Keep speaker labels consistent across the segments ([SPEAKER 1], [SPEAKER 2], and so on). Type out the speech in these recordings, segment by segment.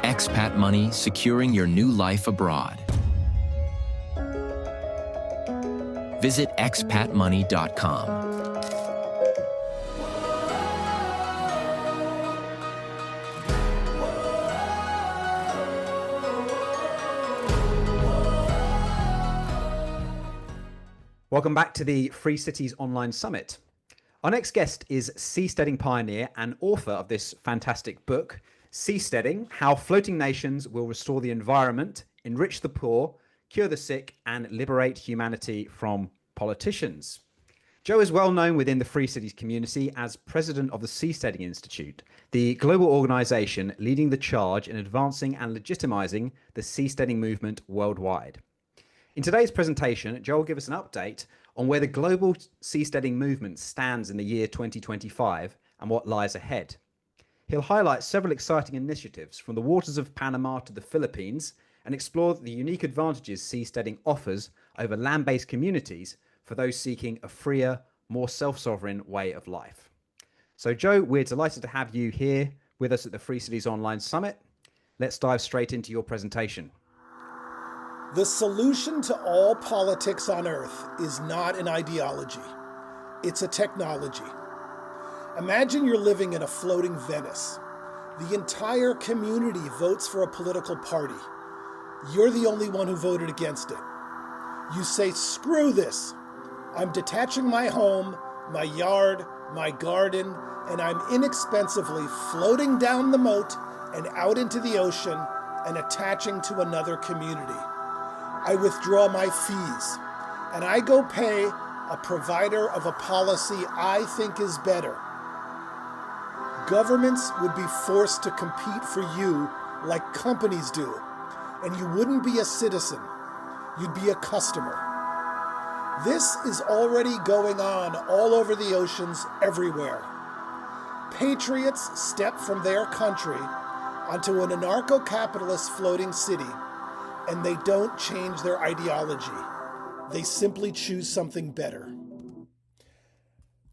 [SPEAKER 1] Expat money securing your new life abroad. Visit expatmoney.com.
[SPEAKER 2] Welcome back to the Free Cities Online Summit. Our next guest is seasteading pioneer and author of this fantastic book, Seasteading: How Floating Nations Will Restore the Environment, Enrich the Poor, Cure the Sick, and Liberate Humanity from Politicians. Joe is well known within the Free Cities community as president of the Seasteading Institute, the global organization leading the charge in advancing and legitimizing the seasteading movement worldwide. In today's presentation, Joe will give us an update on where the global seasteading movement stands in the year 2025 and what lies ahead. He'll highlight several exciting initiatives from the waters of Panama to the Philippines and explore the unique advantages seasteading offers over land-based communities for those seeking a freer, more self-sovereign way of life. So Joe, we're delighted to have you here with us at the Free Cities Online Summit. Let's dive straight into your presentation.
[SPEAKER 3] The solution to all politics on Earth is not an ideology. It's a technology. Imagine you're living in a floating Venice. The entire community votes for a political party. You're the only one who voted against it. You say, screw this. I'm detaching my home, my yard, my garden, and I'm inexpensively floating down the moat and out into the ocean and attaching to another community. I withdraw my fees, and I go pay a provider of a policy I think is better. Governments would be forced to compete for you like companies do, and you wouldn't be a citizen, you'd be a customer. This is already going on all over the oceans everywhere. Patriots step from their country onto an anarcho-capitalist floating city, and they don't change their ideology. They simply choose something better.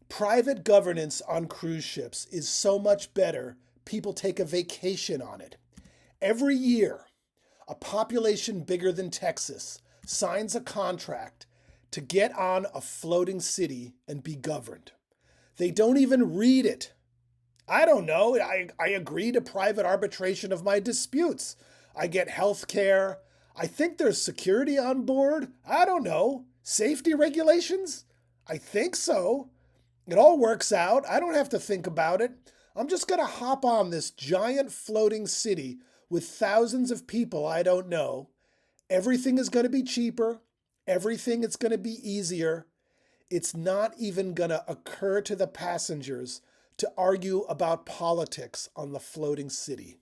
[SPEAKER 3] Private governance on cruise ships is so much better, people take a vacation on it. Every year, a population bigger than Texas signs a contract to get on a floating city and be governed. They don't even read it. I don't know, I agree to private arbitration of my disputes. I get health care. I think there's security on board. I don't know. Safety regulations? I think so. It all works out. I don't have to think about it. I'm just going to hop on this giant floating city with thousands of people I don't know. Everything is going to be cheaper. Everything is going to be easier. It's not even going to occur to the passengers to argue about politics on the floating city.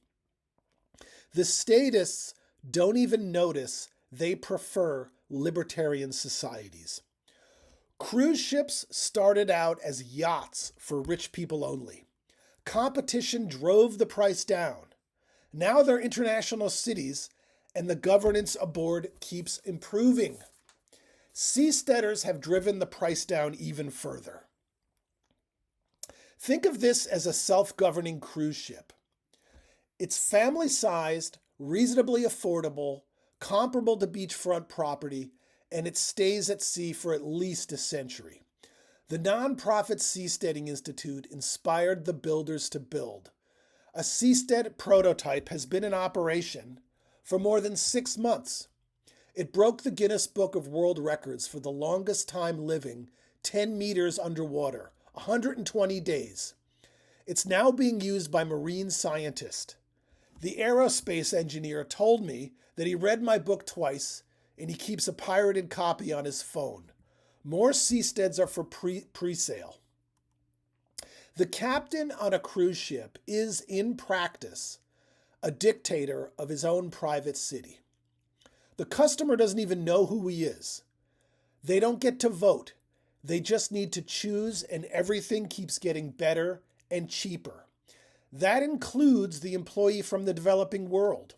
[SPEAKER 3] The statists don't even notice they prefer libertarian societies. Cruise ships started out as yachts for rich people only. Competition drove the price down. Now they're international cities, and the governance aboard keeps improving. Seasteaders have driven the price down even further. Think of this as a self-governing cruise ship. It's family-sized, reasonably affordable, comparable to beachfront property, and it stays at sea for at least a century. The nonprofit Seasteading Institute inspired the builders to build. A Seastead prototype has been in operation for more than 6 months. It broke the Guinness Book of World Records for the longest time living 10 meters underwater, 120 days. It's now being used by marine scientists. The aerospace engineer told me that he read my book twice and he keeps a pirated copy on his phone. More Seasteads are for pre-sale. The captain on a cruise ship is, in practice, a dictator of his own private city. The customer doesn't even know who he is. They don't get to vote. They just need to choose, and everything keeps getting better and cheaper. That includes the employee from the developing world.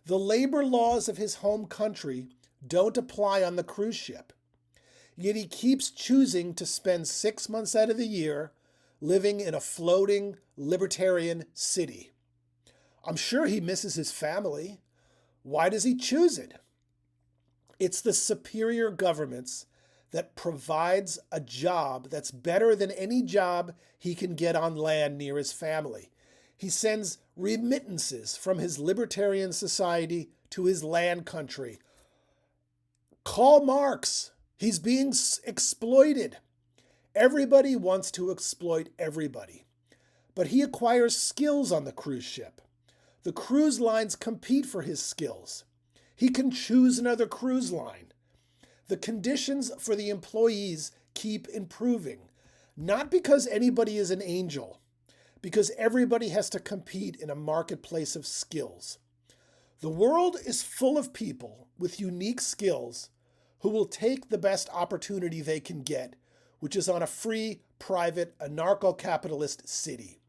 [SPEAKER 3] The labor laws of his home country don't apply on the cruise ship. Yet he keeps choosing to spend 6 months out of the year living in a floating libertarian city. I'm sure he misses his family. Why does he choose it? It's the superior governments that provides a job that's better than any job he can get on land near his family. He sends remittances from his libertarian society to his land country. Call Marx. He's being exploited. Everybody wants to exploit everybody. But he acquires skills on the cruise ship. The cruise lines compete for his skills. He can choose another cruise line. The conditions for the employees keep improving, not because anybody is an angel, because everybody has to compete in a marketplace of skills. The world is full of people with unique skills who will take the best opportunity they can get, which is on a free, private, anarcho-capitalist city.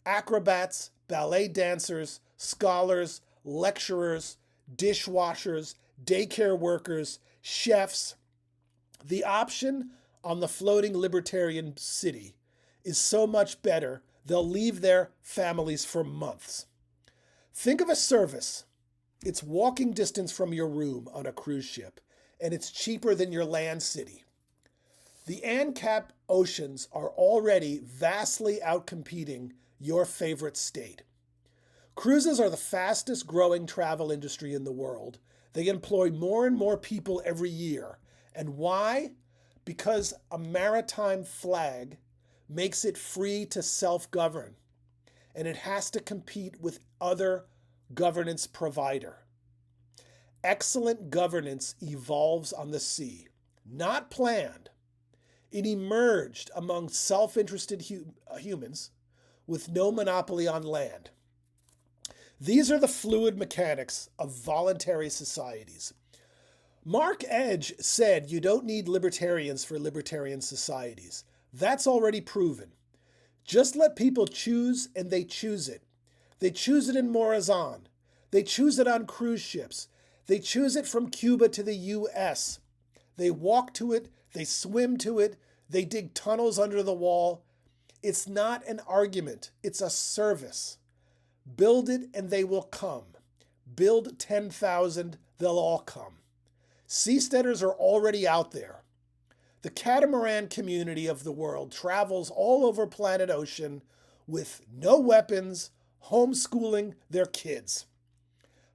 [SPEAKER 3] Acrobats, ballet dancers, scholars, lecturers, dishwashers, daycare workers, chefs. The option on the floating libertarian city is so much better, they'll leave their families for months. Think of a service. It's walking distance from your room on a cruise ship, and it's cheaper than your land city. The ANCAP oceans are already vastly outcompeting your favorite state. Cruises are the fastest growing travel industry in the world. They employ more and more people every year. And why? Because a maritime flag makes it free to self-govern, and it has to compete with other governance provider. Excellent governance evolves on the sea, not planned. It emerged among self-interested humans with no monopoly on land. These are the fluid mechanics of voluntary societies. Mark Edge said you don't need libertarians for libertarian societies. That's already proven. Just let people choose, and they choose it. They choose it in Morazan. They choose it on cruise ships. They choose it from Cuba to the US. They walk to it. They swim to it. They dig tunnels under the wall. It's not an argument. It's a service. Build it and they will come. Build 10,000, they'll all come. Seasteaders are already out there. The catamaran community of the world travels all over planet Ocean with no weapons, homeschooling their kids.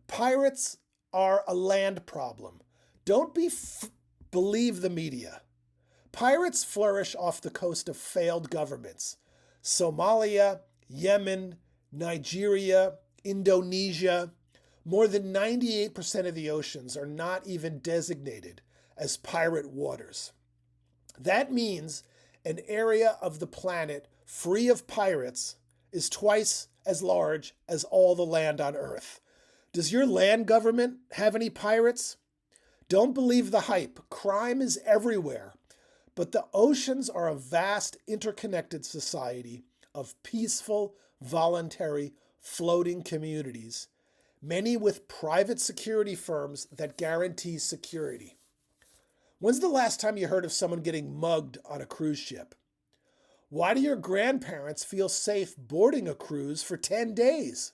[SPEAKER 3] Pirates are a land problem. Don't believe the media. Pirates flourish off the coast of failed governments. Somalia, Yemen, Nigeria, Indonesia. More than 98% of the oceans are not even designated as pirate waters. That means an area of the planet free of pirates is twice as large as all the land on Earth. Does your land government have any pirates? Don't believe the hype. Crime is everywhere. But the oceans are a vast, interconnected society of peaceful, voluntary, floating communities, many with private security firms that guarantee security. When's the last time you heard of someone getting mugged on a cruise ship? Why do your grandparents feel safe boarding a cruise for 10 days?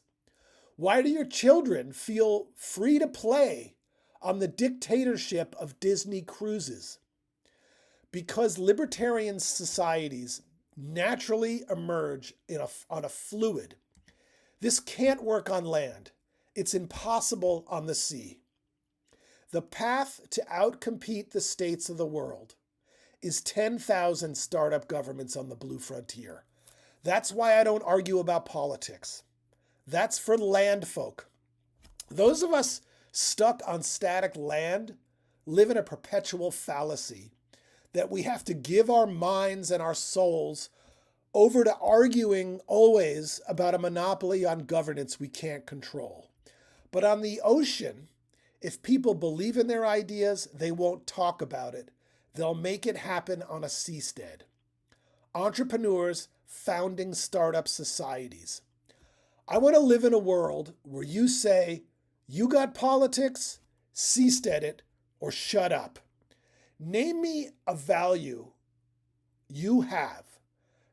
[SPEAKER 3] Why do your children feel free to play on the dictatorship of Disney cruises? Because libertarian societies naturally emerge on a fluid. This can't work on land. It's impossible on the sea. The path to outcompete the states of the world is 10,000 startup governments on the blue frontier. That's why I don't argue about politics. That's for land folk. Those of us stuck on static land live in a perpetual fallacy that we have to give our minds and our souls over to arguing always about a monopoly on governance we can't control. But on the ocean, if people believe in their ideas, they won't talk about it. They'll make it happen on a seastead. Entrepreneurs founding startup societies. I want to live in a world where you say, You got politics? Seastead it or shut up. Name me a value you have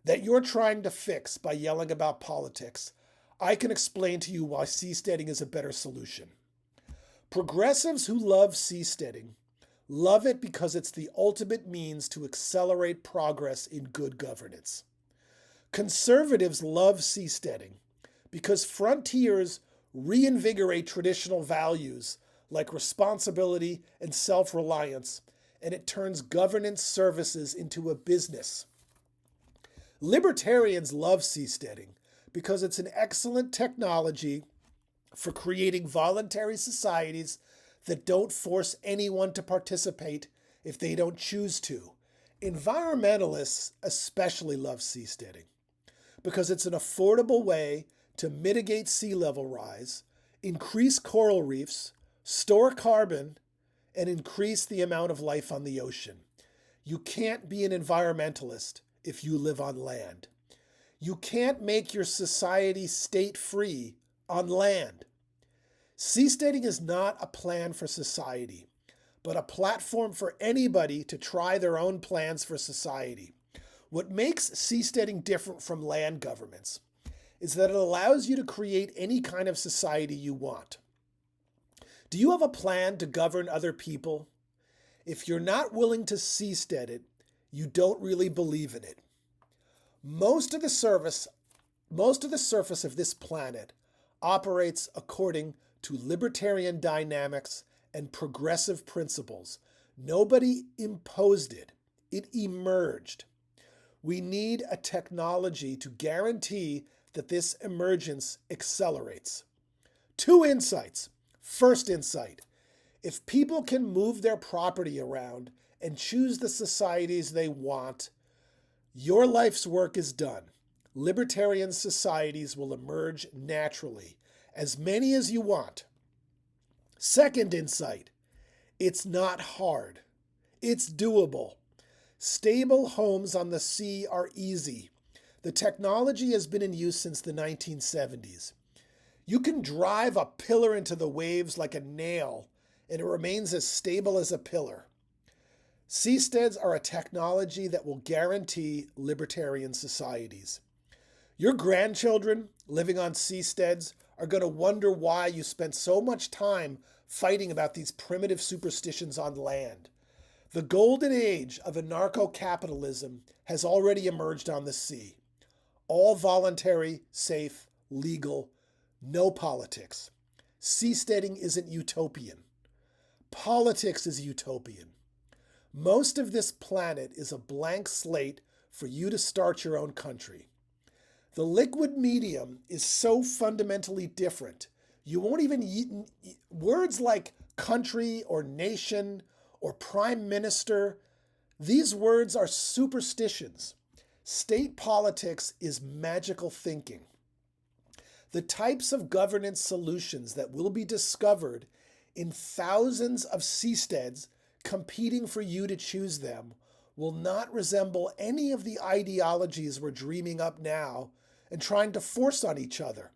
[SPEAKER 3] that you're trying to fix by yelling about politics. I can explain to you why seasteading is a better solution. Progressives who love seasteading love it because it's the ultimate means to accelerate progress in good governance. Conservatives love seasteading because frontiers reinvigorate traditional values like responsibility and self-reliance, and it turns governance services into a business. Libertarians love seasteading because it's an excellent technology for creating voluntary societies that don't force anyone to participate if they don't choose to. Environmentalists especially love seasteading because it's an affordable way to mitigate sea level rise, increase coral reefs, store carbon, and increase the amount of life on the ocean. You can't be an environmentalist if you live on land. You can't make your society state-free on land. Seasteading is not a plan for society, but a platform for anybody to try their own plans for society. What makes seasteading different from land governments is that it allows you to create any kind of society you want. Do you have a plan to govern other people? If you're not willing to seastead it, you don't really believe in it. Most of the surface of this planet operates according to libertarian dynamics and progressive principles. Nobody imposed it. It emerged. We need a technology to guarantee that this emergence accelerates. 2 insights. First insight, if people can move their property around and choose the societies they want, your life's work is done. Libertarian societies will emerge naturally, as many as you want. Second insight, it's not hard. It's doable. Stable homes on the sea are easy. The technology has been in use since the 1970s. You can drive a pillar into the waves like a nail, and it remains as stable as a pillar. Seasteads are a technology that will guarantee libertarian societies. Your grandchildren living on seasteads are going to wonder why you spent so much time fighting about these primitive superstitions on land. The golden age of anarcho-capitalism has already emerged on the sea. All voluntary, safe, legal, no politics. Seasteading isn't utopian. Politics is utopian. Most of this planet is a blank slate for you to start your own country. The liquid medium is so fundamentally different. You won't even words like country or nation or prime minister. These words are superstitions. State politics is magical thinking. The types of governance solutions that will be discovered in thousands of seasteads competing for you to choose them will not resemble any of the ideologies we're dreaming up now and trying to force on each other.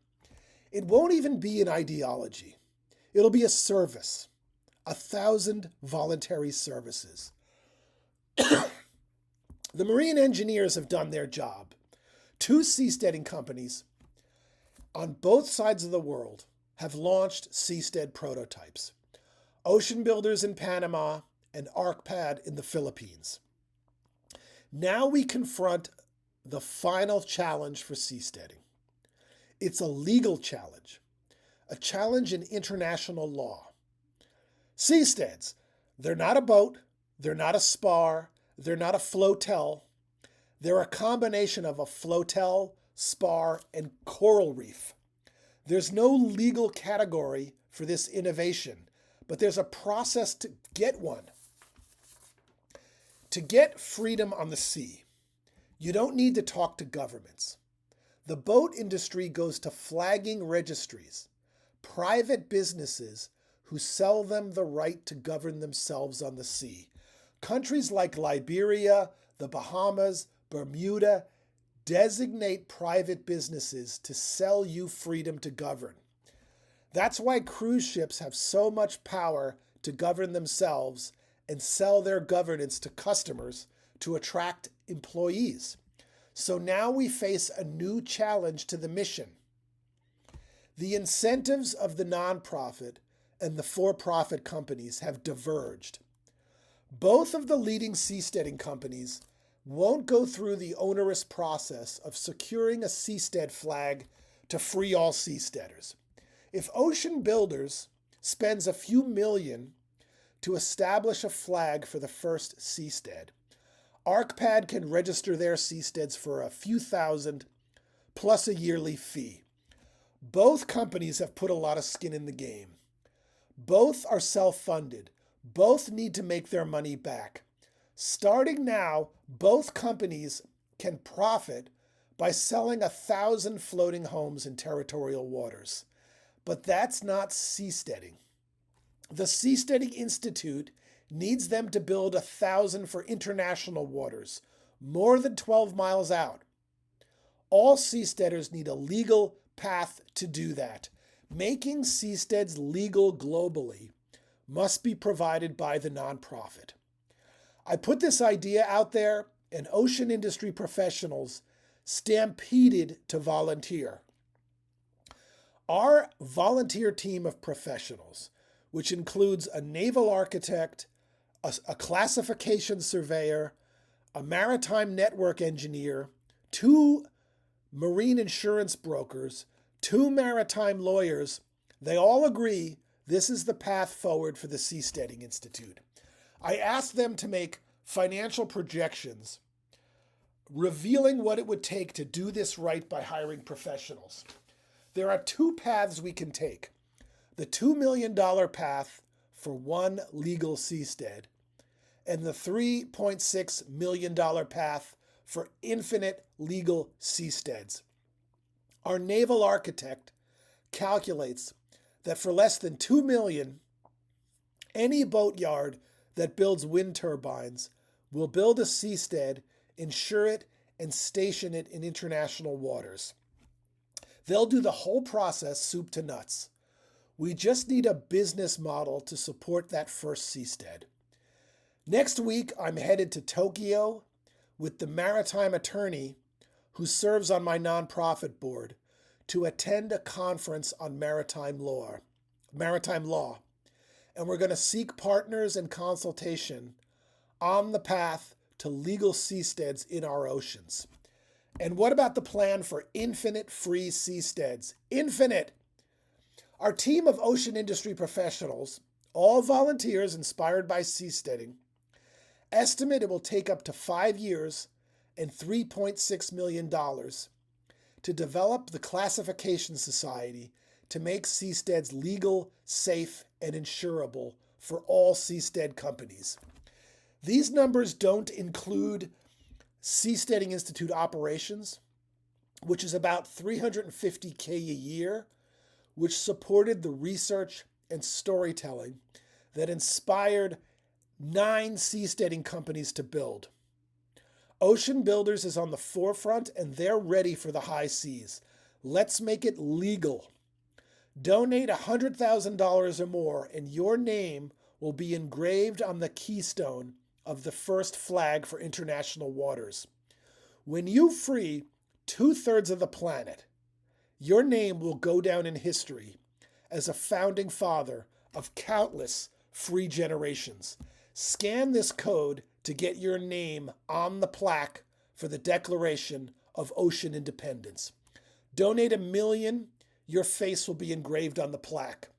[SPEAKER 3] It won't even be an ideology. It'll be a service. 1,000 voluntary services. The marine engineers have done their job. 2 seasteading companies on both sides of the world have launched seastead prototypes. Ocean Builders in Panama and ArcPad in the Philippines. Now we confront the final challenge for seasteading. It's a legal challenge, a challenge in international law. Seasteads, they're not a boat, they're not a spar, they're not a flotel. They're a combination of a flotel, spar, and coral reef. There's no legal category for this innovation, but there's a process to get one. To get freedom on the sea, you don't need to talk to governments. The boat industry goes to flagging registries, private businesses who sell them the right to govern themselves on the sea. Countries like Liberia, the Bahamas, Bermuda designate private businesses to sell you freedom to govern. That's why cruise ships have so much power to govern themselves and sell their governance to customers to attract employees. So now we face a new challenge to the mission. The incentives of the nonprofit and the for-profit companies have diverged. Both of the leading seasteading companies won't go through the onerous process of securing a seastead flag to free all seasteaders. If Ocean Builders spends a few million to establish a flag for the first seastead, ArcPad can register their seasteads for a few thousand plus a yearly fee. Both companies have put a lot of skin in the game. Both are self-funded. Both need to make their money back. Starting now, both companies can profit by selling 1,000 floating homes in territorial waters. But that's not seasteading. The Seasteading Institute needs them to build 1,000 for international waters, more than 12 miles out. All seasteaders need a legal path to do that. Making seasteads legal globally must be provided by the nonprofit. I put this idea out there, and ocean industry professionals stampeded to volunteer. Our volunteer team of professionals, which includes a naval architect, a classification surveyor, a maritime network engineer, 2 marine insurance brokers, 2 maritime lawyers, they all agree this is the path forward for the Seasteading Institute. I asked them to make financial projections revealing what it would take to do this right by hiring professionals. There are 2 paths we can take. The $2 million path for 1 legal seastead and the $3.6 million path for infinite legal seasteads. Our naval architect calculates that for less than $2 million, any boatyard that builds wind turbines will build a seastead, insure it, and station it in international waters. They'll do the whole process soup to nuts. We just need a business model to support that first seastead. Next week, I'm headed to Tokyo with the maritime attorney who serves on my nonprofit board to attend a conference on maritime law. And we're going to seek partners and consultation on the path to legal seasteads in our oceans. And what about the plan for infinite free seasteads? Infinite! Our team of ocean industry professionals, all volunteers inspired by seasteading, estimate it will take up to 5 years and $3.6 million to develop the classification society to make seasteads legal, safe, and insurable for all seastead companies. These numbers don't include Seasteading Institute operations, which is about $350K a year, which supported the research and storytelling that inspired 9 seasteading companies to build. Ocean Builders is on the forefront and they're ready for the high seas. Let's make it legal. Donate $100,000 or more and your name will be engraved on the keystone of the first flag for international waters. When you free 2/3 of the planet, your name will go down in history as a founding father of countless free generations. Scan this code to get your name on the plaque for the Declaration of Ocean Independence. Donate $1 million, your face will be engraved on the plaque.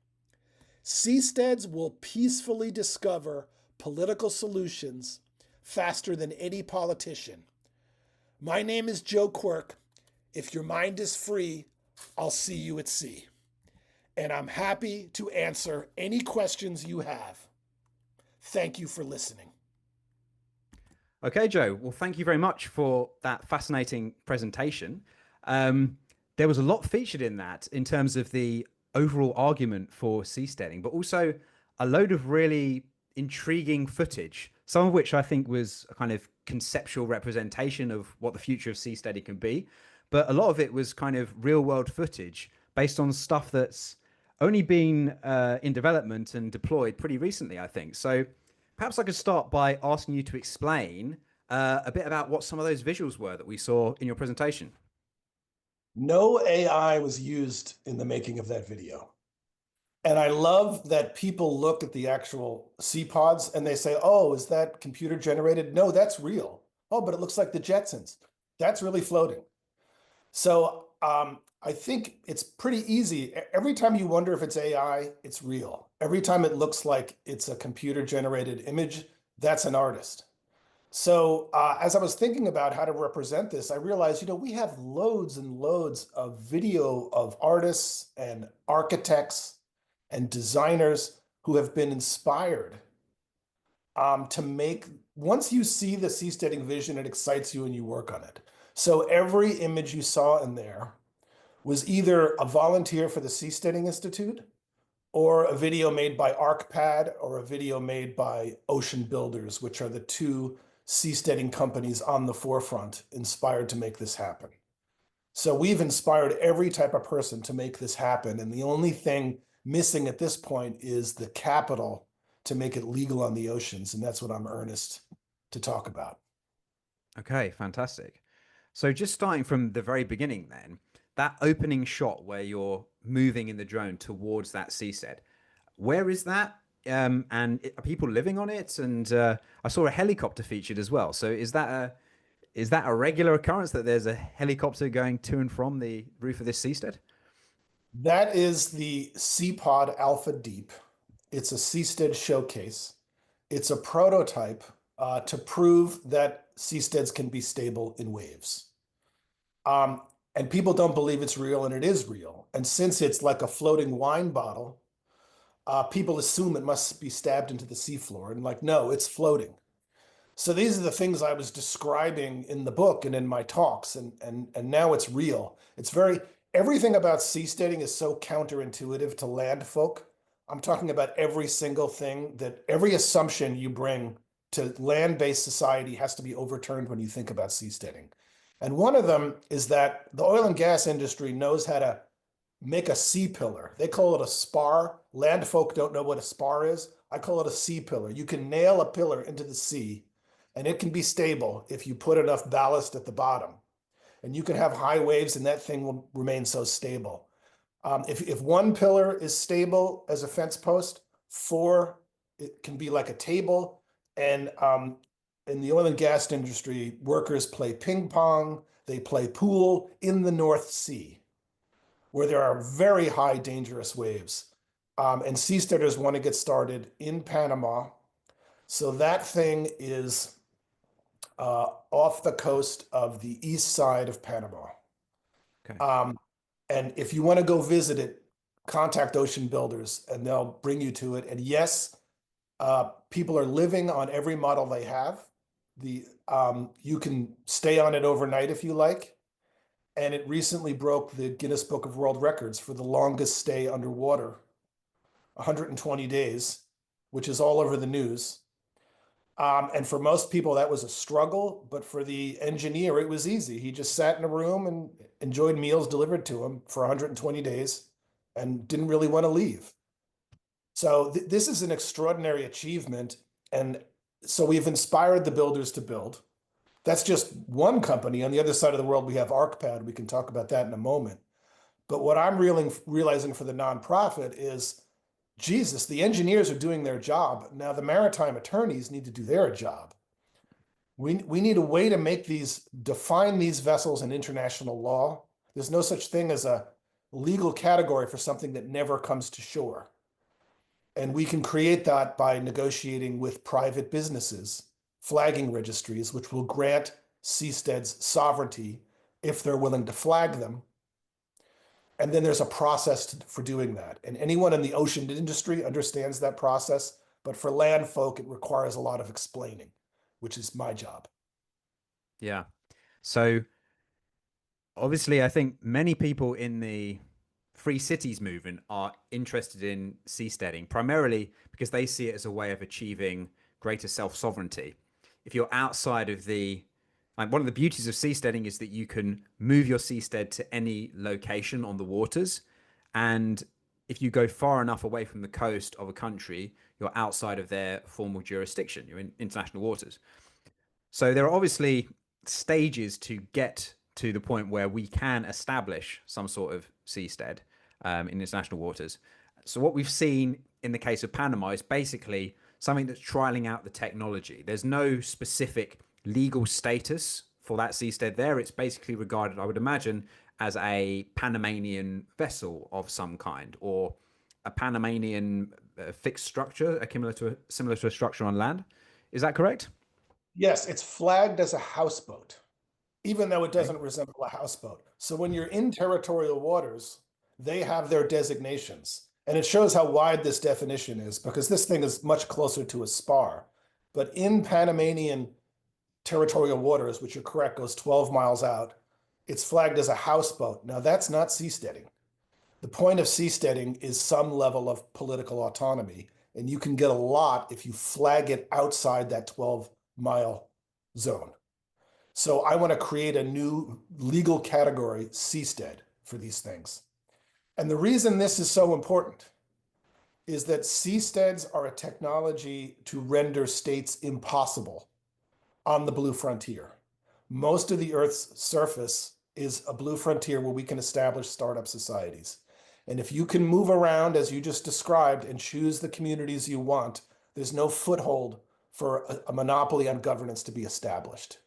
[SPEAKER 3] Seasteads will peacefully discover political solutions faster than any politician. My name is Joe Quirk. If your mind is free, I'll see you at sea. And I'm happy to answer any questions you have. Thank you for listening.
[SPEAKER 2] Okay, Joe. Well, thank you very much for that fascinating presentation. There was a lot featured in that in terms of the overall argument for seasteading, but also a load of really intriguing footage, some of which I think was a kind of conceptual representation of what the future of seasteading can be. But a lot of it was kind of real world footage based on stuff that's only been in development and deployed pretty recently, I think. So perhaps I could start by asking you to explain a bit about what some of those visuals were that we saw in your presentation.
[SPEAKER 3] No AI was used in the making of that video. And I love that people look at the actual sea pods and they say, oh, is that computer generated? No, that's real. Oh, but it looks like the Jetsons. That's really floating. So I think it's pretty easy. Every time you wonder if it's AI, it's real. Every time it looks like it's a computer generated image, that's an artist. So as I was thinking about how to represent this, I realized, we have loads and loads of video of artists and architects and designers who have been inspired to make, once you see the seasteading vision, it excites you and you work on it. So every image you saw in there was either a volunteer for the Seasteading Institute or a video made by ArcPad or a video made by Ocean Builders, which are the two seasteading companies on the forefront inspired to make this happen. So we've inspired every type of person to make this happen. And the only thing missing at this point is the capital to make it legal on the oceans. And that's what I'm earnest to talk about.
[SPEAKER 2] Okay, fantastic. So just starting from the very beginning then, that opening shot where you're moving in the drone towards that seastead, where is that? And are people living on it? And I saw a helicopter featured as well. So is that a regular occurrence that there's a helicopter going to and from the roof of this seastead?
[SPEAKER 3] That is the Seapod Alpha Deep. It's a seastead showcase. It's a prototype to prove that seasteads can be stable in waves. And people don't believe it's real, and it is real. And since it's like a floating wine bottle, people assume it must be stabbed into the seafloor. And like, no, it's floating. So these are the things I was describing in the book and in my talks, and now it's real. Everything about seasteading is so counterintuitive to land folk. I'm talking about every single thing, that every assumption you bring to land-based society has to be overturned when you think about seasteading. And one of them is that the oil and gas industry knows how to make a sea pillar. They call it a spar. Land folk don't know what a spar is. I call it a sea pillar. You can nail a pillar into the sea, and it can be stable if you put enough ballast at the bottom. And you can have high waves, and that thing will remain so stable. If one pillar is stable as a fence post, four, it can be like a table. And in the oil and gas industry, workers play ping pong, they play pool in the North Sea, where there are very high dangerous waves. And seasteaders want to get started in Panama. So that thing is off the coast of the east side of Panama.
[SPEAKER 2] Okay.
[SPEAKER 3] And if you want to go visit it, contact Ocean Builders and they'll bring you to it. And yes, people are living on every model they have. You can stay on it overnight if you like. And it recently broke the Guinness Book of World Records for the longest stay underwater, 120 days, which is all over the news. And for most people, that was a struggle. But for the engineer, it was easy. He just sat in a room and enjoyed meals delivered to him for 120 days and didn't really want to leave. So this is an extraordinary achievement. And so we've inspired the builders to build. That's just one company. On the other side of the world, we have ArcPad. We can talk about that in a moment. But what I'm realizing for the nonprofit is, Jesus, the engineers are doing their job. Now the maritime attorneys need to do their job. We need a way to define these vessels in international law. There's no such thing as a legal category for something that never comes to shore. And we can create that by negotiating with private businesses, flagging registries, which will grant seasteads sovereignty if they're willing to flag them. And then there's a process for doing that. And anyone in the ocean industry understands that process. But for land folk, it requires a lot of explaining, which is my job.
[SPEAKER 2] Yeah. So obviously, I think many people in the free cities movement are interested in seasteading, primarily because they see it as a way of achieving greater self-sovereignty. If you're outside of one of the beauties of seasteading is that you can move your seastead to any location on the waters, and if you go far enough away from the coast of a country, you're outside of their formal jurisdiction. You're in international waters. So there are obviously stages to get to the point where we can establish some sort of seastead in international waters. So what we've seen in the case of Panama is basically something that's trialing out the technology. There's no specific legal status for that seastead there. It's basically regarded, I would imagine, as a Panamanian vessel of some kind, or a Panamanian fixed structure, similar to a structure on land. Is that correct?
[SPEAKER 3] Yes, it's flagged as a houseboat, even though it
[SPEAKER 2] Okay.
[SPEAKER 3] doesn't resemble a houseboat. So when you're in territorial waters, they have their designations. And it shows how wide this definition is, because this thing is much closer to a spar. But in Panamanian territorial waters, which you're correct, goes 12 miles out, it's flagged as a houseboat. Now, that's not seasteading. The point of seasteading is some level of political autonomy, and you can get a lot if you flag it outside that 12-mile zone. So I want to create a new legal category, seastead, for these things. And the reason this is so important is that seasteads are a technology to render states impossible on the blue frontier. Most of the Earth's surface is a blue frontier where we can establish startup societies. And if you can move around, as you just described, and choose the communities you want, there's no foothold for a monopoly on governance to be established.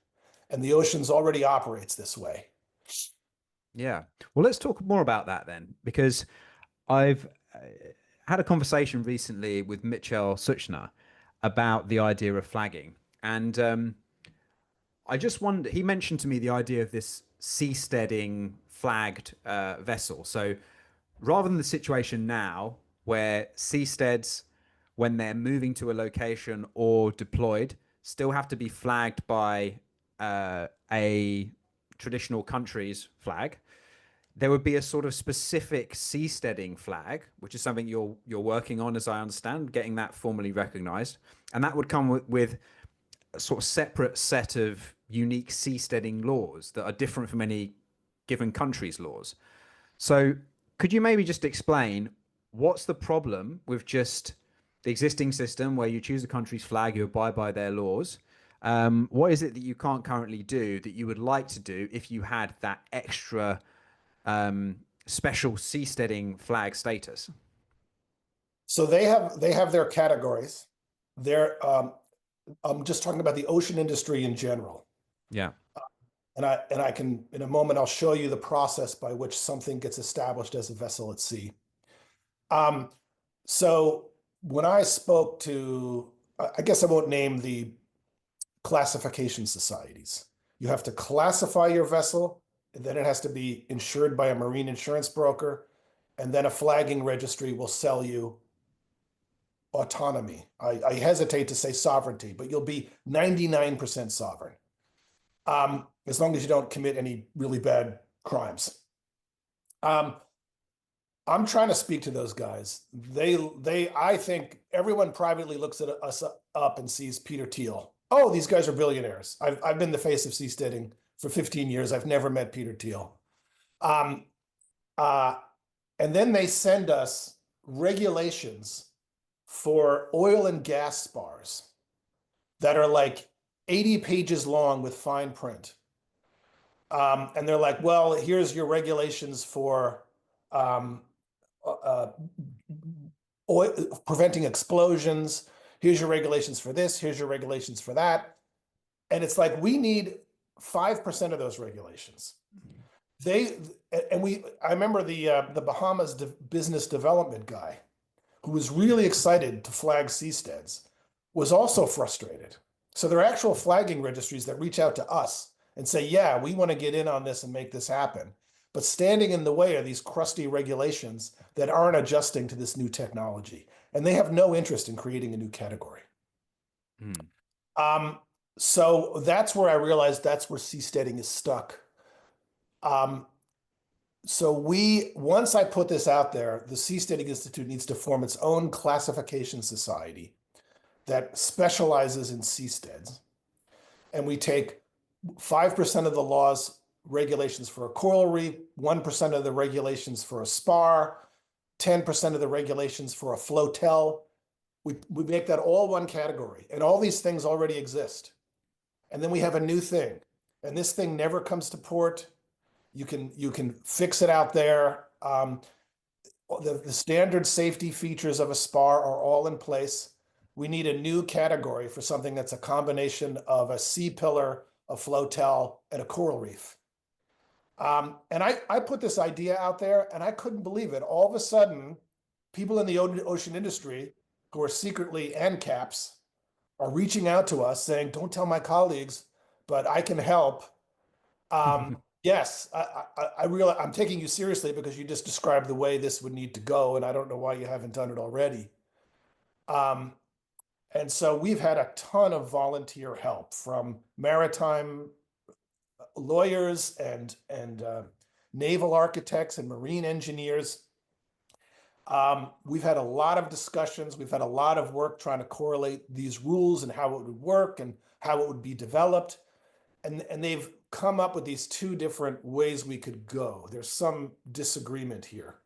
[SPEAKER 3] And the oceans already operates this way.
[SPEAKER 2] Yeah. Well, let's talk more about that then, because I've had a conversation recently with Mitchell Suchner about the idea of flagging. And I just wonder, he mentioned to me the idea of this seasteading flagged vessel. So rather than the situation now where seasteads, when they're moving to a location or deployed, still have to be flagged by a traditional country's flag, there would be a sort of specific seasteading flag, which is something you're working on, as I understand, getting that formally recognized, and that would come with a sort of separate set of unique seasteading laws that are different from any given country's laws. So could you maybe just explain what's the problem with just the existing system where you choose a country's flag, you abide by their laws? What is it that you can't currently do that you would like to do if you had that extra special seasteading flag status?
[SPEAKER 3] So they have their categories. I'm just talking about the ocean industry in general.
[SPEAKER 2] Yeah.
[SPEAKER 3] And I can, in a moment, I'll show you the process by which something gets established as a vessel at sea. So when I spoke to, I guess I won't name the classification societies. You have to classify your vessel, and then it has to be insured by a marine insurance broker, and then a flagging registry will sell you autonomy. I hesitate to say sovereignty, but you'll be 99% sovereign, as long as you don't commit any really bad crimes. I'm trying to speak to those guys. I think everyone privately looks at us up and sees Peter Thiel. Oh, these guys are billionaires. I've been the face of seasteading for 15 years. I've never met Peter Thiel. And then they send us regulations for oil and gas spars that are like 80 pages long with fine print. And they're like, well, here's your regulations for oil, preventing explosions. Here's your regulations for this. Here's your regulations for that. And it's like, we need 5% of those regulations. I remember the Bahamas business development guy, who was really excited to flag seasteads, was also frustrated. So there are actual flagging registries that reach out to us and say, yeah, we want to get in on this and make this happen. But standing in the way are these crusty regulations that aren't adjusting to this new technology. And they have no interest in creating a new category. So that's where I realized that's where seasteading is stuck. Once I put this out there, the Seasteading Institute needs to form its own classification society that specializes in seasteads. And we take 5% of the laws, regulations for a coral reef, 1% of the regulations for a spar, 10% of the regulations for a flotel. We make that all one category, and all these things already exist. And then we have a new thing, and this thing never comes to port. You can fix it out there. The standard safety features of a spar are all in place. We need a new category for something that's a combination of a sea pillar, a flotel, and a coral reef. And I put this idea out there, and I couldn't believe it. All of a sudden, people in the ocean industry who are secretly ANCAPs are reaching out to us saying, don't tell my colleagues, but I can help. Yes, I realize I'm taking you seriously because you just described the way this would need to go, and I don't know why you haven't done it already. And so we've had a ton of volunteer help from maritime lawyers and naval architects and marine engineers. We've had a lot of discussions. We've had a lot of work trying to correlate these rules and how it would work and how it would be developed. And they've come up with these two different ways we could go. There's some disagreement here.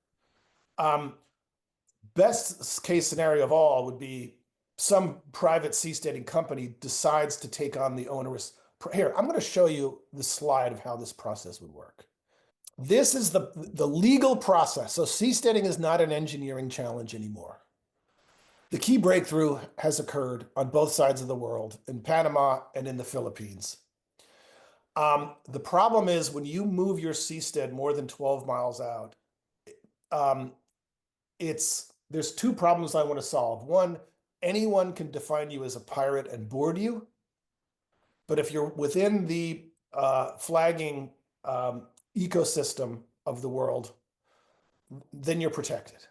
[SPEAKER 3] Best case scenario of all would be some private seasteading company decides to take on the onerous. Here, I'm going to show you the slide of how this process would work. This is the legal process. So seasteading is not an engineering challenge anymore. The key breakthrough has occurred on both sides of the world, in Panama and in the Philippines. The problem is when you move your seastead more than 12 miles out, there's two problems I want to solve. One, anyone can define you as a pirate and board you. But if you're within the flagging ecosystem of the world, then you're protected.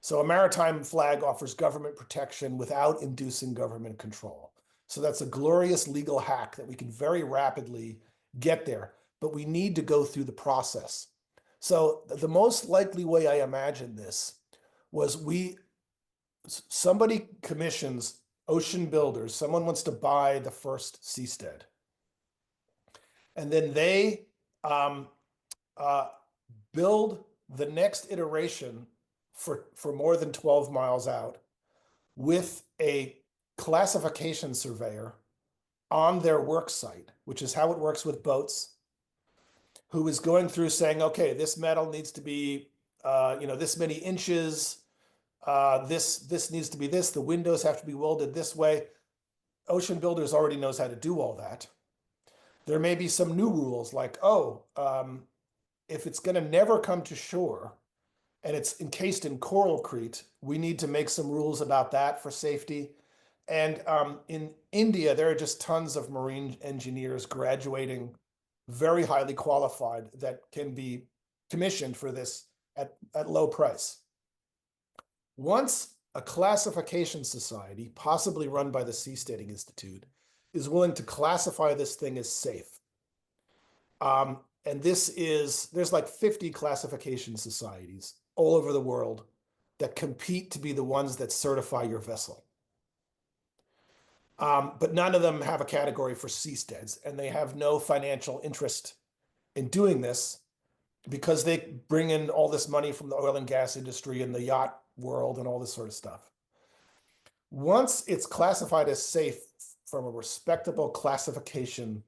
[SPEAKER 3] So a maritime flag offers government protection without inducing government control. So that's a glorious legal hack that we can very rapidly get there, but we need to go through the process. So the most likely way I imagine this was somebody commissions ocean builders, someone wants to buy the first seastead. And then they build the next iteration for more than 12 miles out with a classification surveyor on their work site, which is how it works with boats, who is going through saying, okay, this metal needs to be, this many inches, this needs to be this, the windows have to be welded this way. Ocean Builders already knows how to do all that. There may be some new rules like, if it's going to never come to shore and it's encased in coralcrete, we need to make some rules about that for safety. And in India, there are just tons of marine engineers graduating, very highly qualified, that can be commissioned for this at low price. Once a classification society, possibly run by the Seasteading Institute, is willing to classify this thing as safe, and there's like 50 classification societies all over the world that compete to be the ones that certify your vessel. But none of them have a category for seasteads, and they have no financial interest in doing this because they bring in all this money from the oil and gas industry and the yacht world and all this sort of stuff. Once it's classified as safe from a respectable classification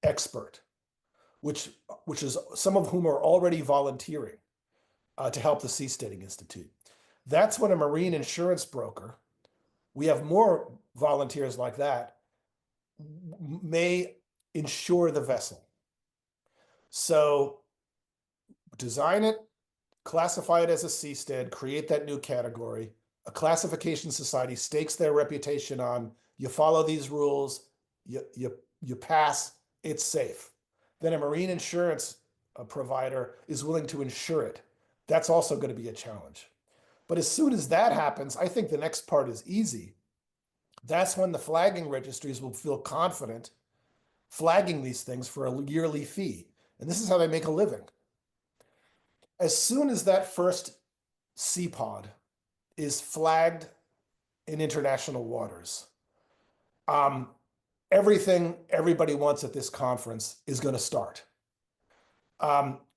[SPEAKER 3] expert, which is some of whom are already volunteering to help the Seasteading Institute, that's when a marine insurance broker, we have more volunteers like that, may insure the vessel. So design it, classify it as a seastead, create that new category. A classification society stakes their reputation on, you follow these rules, you pass, it's safe. Then a marine insurance provider is willing to insure it. That's also going to be a challenge. But as soon as that happens, I think the next part is easy. That's when the flagging registries will feel confident flagging these things for a yearly fee. And this is how they make a living. As soon as that first sea pod is flagged in international waters, everything everybody wants at this conference is going to start.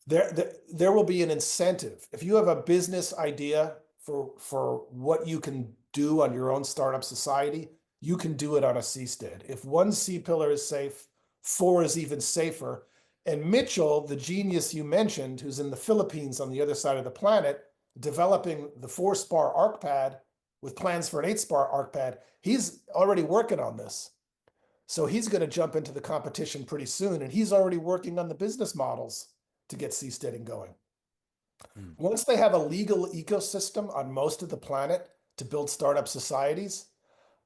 [SPEAKER 3] there will be an incentive. If you have a business idea for what you can do on your own startup society, you can do it on a seastead. If one sea pillar is safe, 4 is even safer. And Mitchell, the genius you mentioned, who's in the Philippines on the other side of the planet, developing the 4-spar arc pad with plans for an 8-spar arc pad, he's already working on this. So he's going to jump into the competition pretty soon, and he's already working on the business models to get seasteading going. Once they have a legal ecosystem on most of the planet to build startup societies,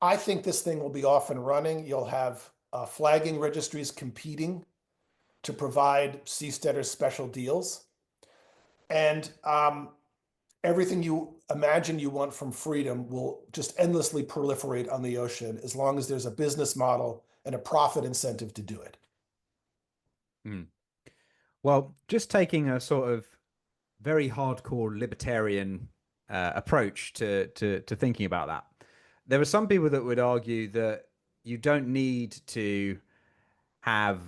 [SPEAKER 3] I think this thing will be off and running. You'll have flagging registries competing to provide seasteaders special deals. And everything you imagine you want from freedom will just endlessly proliferate on the ocean as long as there's a business model and a profit incentive to do it.
[SPEAKER 2] Well, just taking a sort of very hardcore libertarian approach to thinking about that. There are some people that would argue that you don't need to have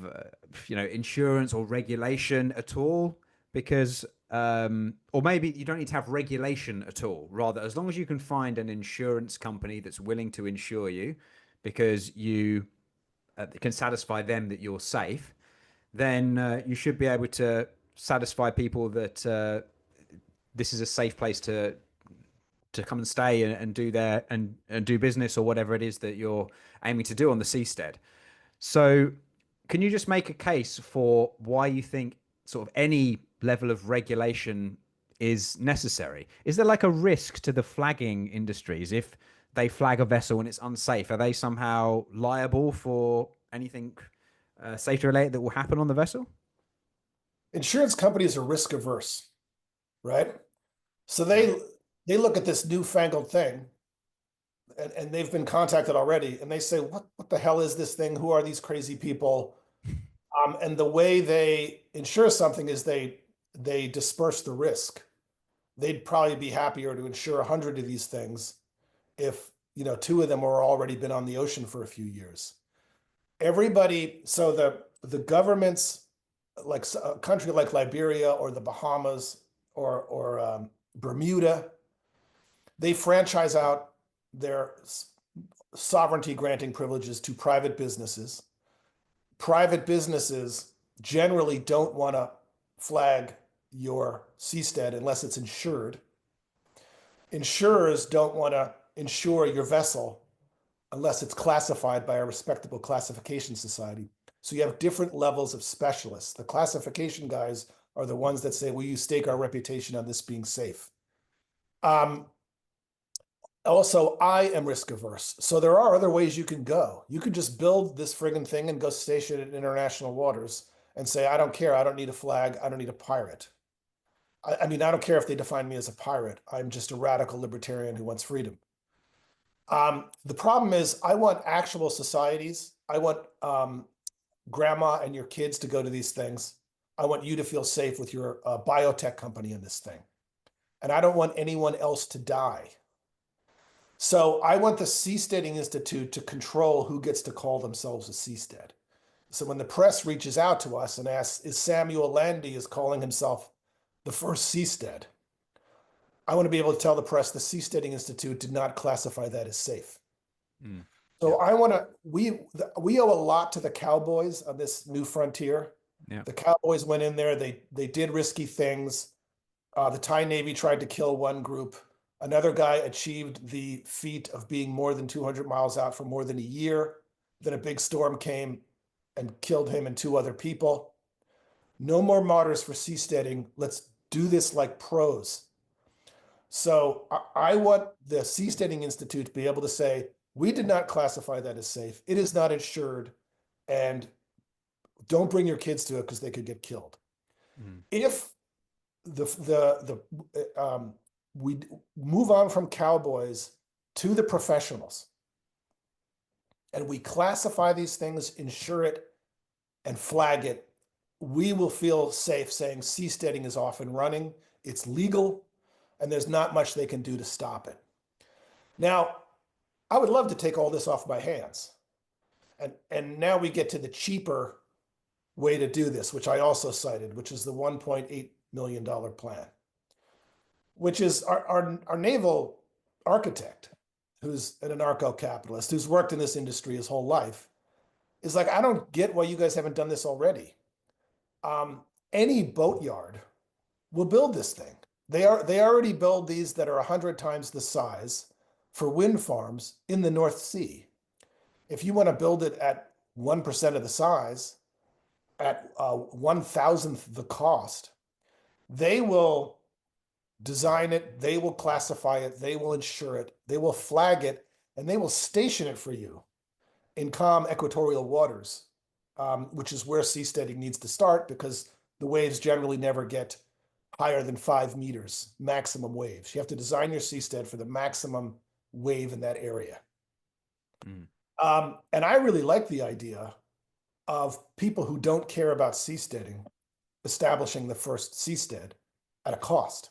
[SPEAKER 2] insurance or regulation at all because or maybe you don't need to have regulation at all. Rather, as long as you can find an insurance company that's willing to insure you because you can satisfy them that you're safe, then you should be able to satisfy people that this is a safe place to come and stay and do their and do business or whatever it is that you're aiming to do on the seastead. So can you just make a case for why you think sort of any level of regulation is necessary? Is there like a risk to the flagging industries if they flag a vessel and it's unsafe? Are they somehow liable for anything safety related that will happen on the vessel?
[SPEAKER 3] Insurance companies are risk averse, right? So they look at this newfangled thing, and they've been contacted already, and they say, what the hell is this thing? Who are these crazy people? And the way they insure something is they disperse the risk. They'd probably be happier to insure 100 of these things if 2 of them were already been on the ocean for a few years. Everybody, so the governments, like a country like Liberia or the Bahamas or Bermuda, they franchise out their sovereignty granting privileges to private businesses. Private businesses generally don't want to flag your seastead unless it's insured. Insurers don't want to insure your vessel unless it's classified by a respectable classification society. So you have different levels of specialists. The classification guys are the ones that say, well, you stake our reputation on this being safe. Also, I am risk averse. So there are other ways you can go. You could just build this friggin' thing and go station it in international waters and say, I don't care. I don't need a flag. I don't need a pirate. I mean, I don't care if they define me as a pirate. I'm just a radical libertarian who wants freedom. The problem is I want actual societies. I want grandma and your kids to go to these things. I want you to feel safe with your biotech company in this thing. And I don't want anyone else to die. So I want the Seasteading Institute to control who gets to call themselves a seastead. So when the press reaches out to us and asks, is Samuel Landy is calling himself the first seastead? I want to be able to tell the press the Seasteading Institute did not classify that as safe. So I want to, we owe a lot to the cowboys on this new frontier.
[SPEAKER 2] Yeah.
[SPEAKER 3] The cowboys went in there, they did risky things. The Thai Navy tried to kill one group. Another guy achieved the feat of being more than 200 miles out for more than a year. Then a big storm came and killed him and 2 other people. No more martyrs for seasteading. Let's do this like pros. So I want the Seasteading Institute to be able to say, we did not classify that as safe. It is not insured, and don't bring your kids to it because they could get killed. If we move on from cowboys to the professionals, and we classify these things, insure it, and flag it, we will feel safe saying seasteading is off and running, it's legal, and there's not much they can do to stop it. Now, I would love to take all this off my hands. And now we get to the cheaper way to do this, which I also cited, which is the $1.8 million plan, which is our naval architect, who's an anarcho-capitalist, who's worked in this industry his whole life, is like, I don't get why you guys haven't done this already. Any boatyard will build this thing. They already build these that are 100 times the size for wind farms in the North Sea. If you want to build it at 1% of the size, at 1,000th the cost, they will design it, they will classify it, they will insure it, they will flag it, and they will station it for you in calm equatorial waters, which is where seasteading needs to start, because the waves generally never get higher than 5 meters, maximum waves. You have to design your seastead for the maximum wave in that area. And I really like the idea of people who don't care about seasteading establishing the first seastead at a cost.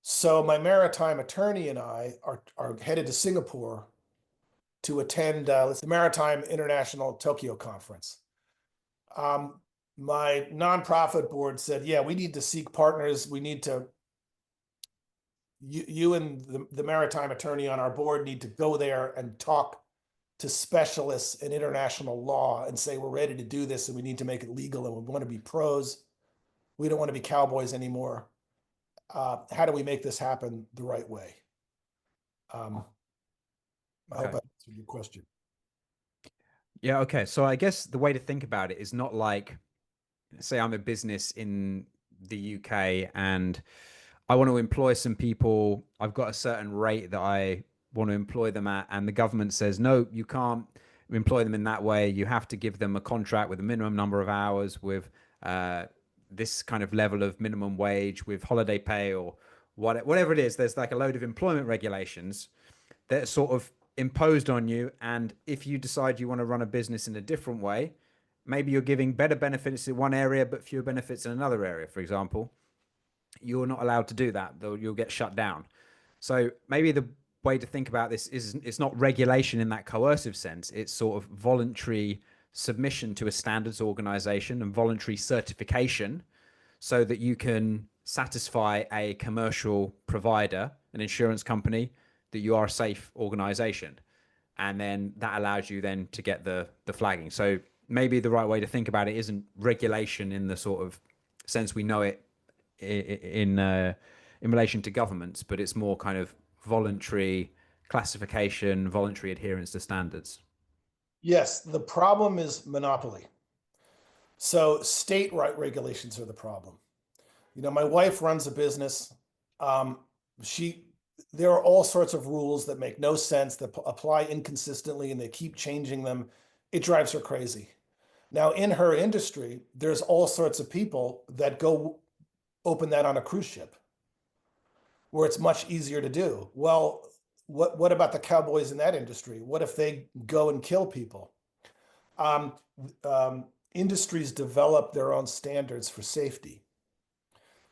[SPEAKER 3] So my maritime attorney and I are headed to Singapore to attend the Maritime International Tokyo Conference. My nonprofit board said, yeah, we need to seek partners. We need to, you and the maritime attorney on our board need to go there and talk to specialists in international law and say, we're ready to do this and we need to make it legal and we want to be pros. We don't want to be cowboys anymore. How do we make this happen the right way? I hope I answered your question.
[SPEAKER 2] Yeah, okay. So I guess the way to think about it is not like, say I'm a business in the UK and I want to employ some people. I've got a certain rate that I want to employ them at, and the government says, no, you can't employ them in that way. You have to give them a contract with a minimum number of hours, with this kind of level of minimum wage, with holiday pay or whatever it is. There's like a load of employment regulations that are sort of imposed on you. And if you decide you want to run a business in a different way, maybe you're giving better benefits in one area, but fewer benefits in another area, for example, you're not allowed to do that, though you'll get shut down. So maybe the way to think about this is it's not regulation in that coercive sense. It's sort of voluntary submission to a standards organization and voluntary certification so that you can satisfy a commercial provider, an insurance company, that you are a safe organization. And then that allows you then to get the flagging. So maybe the right way to think about it isn't regulation in the sort of sense we know it in relation to governments, but it's more kind of voluntary classification, voluntary adherence to standards. Yes,
[SPEAKER 3] the problem is monopoly. So state regulations are the problem. You know, my wife runs a business. There are all sorts of rules that make no sense, that apply inconsistently, and they keep changing them. It drives her crazy. Now, in her industry, there's all sorts of people that go open that on a cruise ship where it's much easier to do. Well, what about the cowboys in that industry? What if they go and kill people? Industries develop their own standards for safety.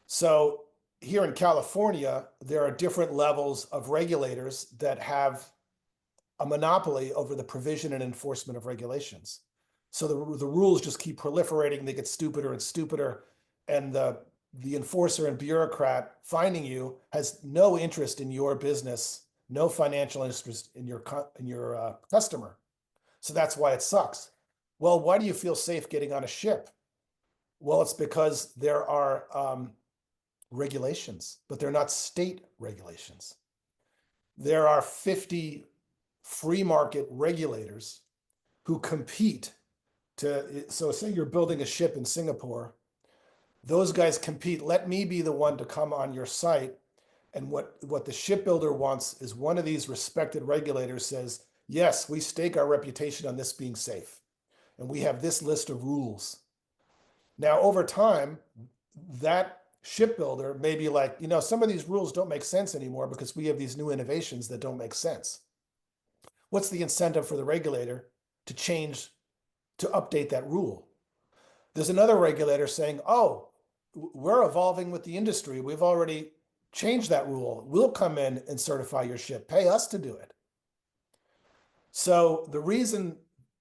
[SPEAKER 3] So here in California, there are different levels of regulators that have a monopoly over the provision and enforcement of regulations. So the rules just keep proliferating. They get stupider and stupider. And the enforcer and bureaucrat finding you has no interest in your business, no financial interest in your customer. So that's why it sucks. Well, why do you feel safe getting on a ship? Well, it's because there are regulations, but they're not state regulations. There are 50 free market regulators who compete so say you're building a ship in Singapore, those guys compete. Let me be the one to come on your site. And what the shipbuilder wants is one of these respected regulators says, yes, we stake our reputation on this being safe. And we have this list of rules. Now, over time, that shipbuilder may be like, you know, some of these rules don't make sense anymore because we have these new innovations that don't make sense. What's the incentive for the regulator to update that rule? There's another regulator saying, oh, we're evolving with the industry. We've already changed that rule. We'll come in and certify your ship. Pay us to do it. So the reason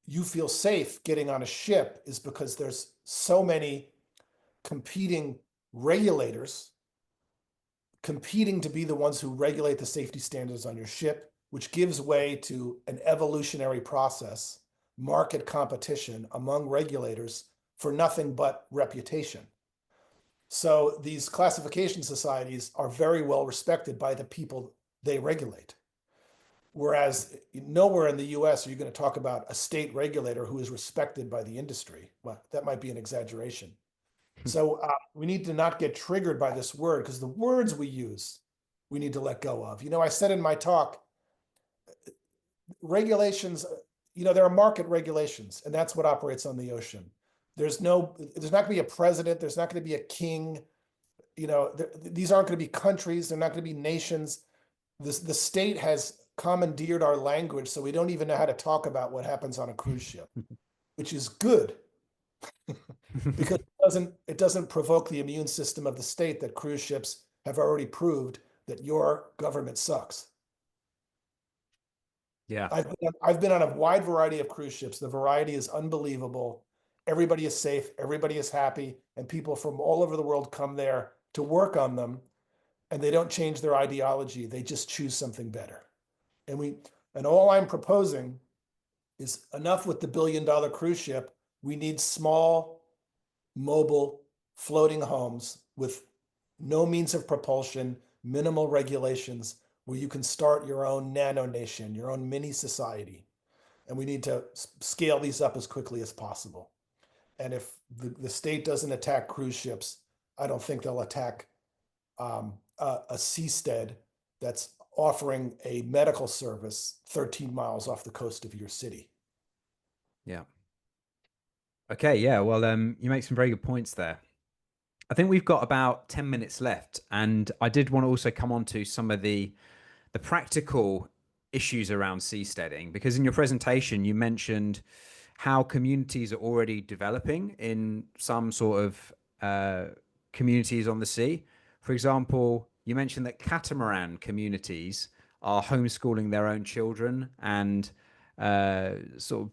[SPEAKER 3] you feel safe getting on a ship is because there's so many competing regulators competing to be the ones who regulate the safety standards on your ship, which gives way to an evolutionary process, market competition among regulators for nothing but reputation. So these classification societies are very well respected by the people they regulate. Whereas nowhere in the US are you going to talk about a state regulator who is respected by the industry. Well, that might be an exaggeration. So we need to not get triggered by this word, because the words we use, we need to let go of. I said in my talk, regulations, there are market regulations, and that's what operates on the ocean. There's not going to be a president. There's not going to be a king. These aren't going to be countries. They're not going to be nations. The state has commandeered our language, so we don't even know how to talk about what happens on a cruise ship, which is good. Because it doesn't provoke the immune system of the state that cruise ships have already proved that your government sucks.
[SPEAKER 2] Yeah.
[SPEAKER 3] I've been on a wide variety of cruise ships. The variety is unbelievable. Everybody is safe, everybody is happy, and people from all over the world come there to work on them, and they don't change their ideology. They just choose something better. And all I'm proposing is enough with the billion-dollar cruise ship. We need small, mobile, floating homes with no means of propulsion, minimal regulations, where you can start your own nano nation, your own mini society. And we need to scale these up as quickly as possible. And if the state doesn't attack cruise ships, I don't think they'll attack a seastead that's offering a medical service 13 miles off the coast of your city.
[SPEAKER 2] Yeah. Okay. Yeah. Well, you make some very good points there. I think we've got about 10 minutes left, and I did want to also come on to some of the practical issues around seasteading, because in your presentation you mentioned how communities are already developing in some sort of communities on the sea. For example, you mentioned that catamaran communities are homeschooling their own children and sort of